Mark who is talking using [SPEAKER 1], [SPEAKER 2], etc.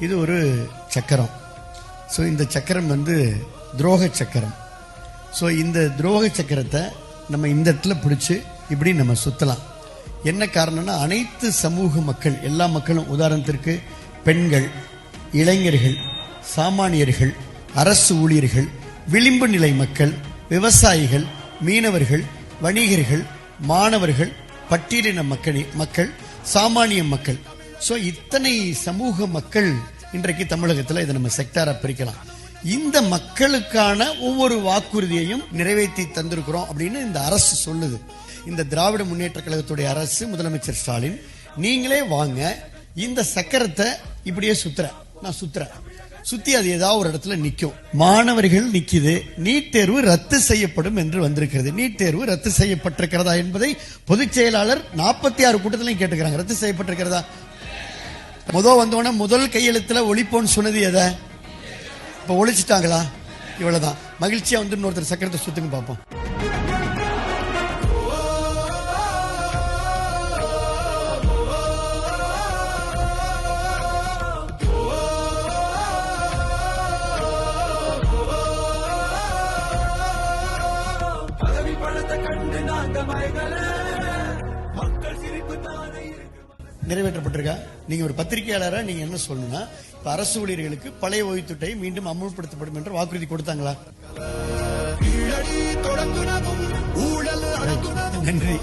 [SPEAKER 1] இது ஒரு சக்கரம். ஸோ இந்த சக்கரம் வந்து துரோக சக்கரம். ஸோ இந்த துரோக சக்கரத்தை நம்ம இந்த இடத்துல பிடிச்சி இப்படி நம்ம சுத்தலாம். என்ன காரணம்னா அனைத்து சமூக மக்கள், எல்லா மக்களும், உதாரணத்திற்கு பெண்கள், இளைஞர்கள், சாமானியர்கள், அரசு ஊழியர்கள், விளிம்பு நிலை மக்கள், விவசாயிகள், மீனவர்கள், வணிகர்கள், மாணவர்கள், பட்டியலின மக்கள், சாமானிய மக்கள். ஸோ இத்தனை சமூக மக்கள் இன்றைக்கு தமிழகத்தில் இதை நம்ம செக்டாரா பிரிக்கலாம். இந்த மக்களுக்கான ஒவ்வொரு வாக்குறுதியையும் நிறைவேற்றி தந்திருக்கிறோம் அப்படின்னு இந்த அரசு சொல்லுது. இந்த திராவிட முன்னேற்ற கழகத்துடைய அரசு, முதலமைச்சர் ஸ்டாலின், நீங்களே வாங்க, இந்த சக்கரத்தை இப்படியே நான் சுத்துறேன், சுத்தி அது ஏதாவது ஒரு இடத்துல நிக்கும். மாணவர்கள் நிக்குது. நீட் தேர்வு ரத்து செய்யப்படும் என்று வந்திருக்கிறது. நீட் தேர்வு ரத்து செய்யப்பட்டிருக்கிறதா என்பதை பொதுச் செயலாளர் 46 கூட்டத்திலையும் கேட்டுக்கிறாங்க. ரத்து செய்யப்பட்டிருக்கிறதா? வந்தோடனே முதல் கையெழுத்துல ஒழிப்போன்னு சொன்னது எதை? இப்ப ஒழிச்சிட்டாங்களா? இவ்வளவுதான். மகிழ்ச்சியா வந்து இன்னொருத்தர் சக்கரத்தை சுத்துங்க பார்ப்போம். நிறைவேற்றப்பட்டிருக்கா? நீங்க ஒரு பத்திரிகையாளரா நீங்க என்ன சொல்லணும்னா, இப்ப அரசு ஊழியர்களுக்கு பழைய ஓய்வுத்திட்டை மீண்டும் அமுல்படுத்தப்படும் என்ற வாக்குறுதி கொடுத்தாங்களா? நன்றி.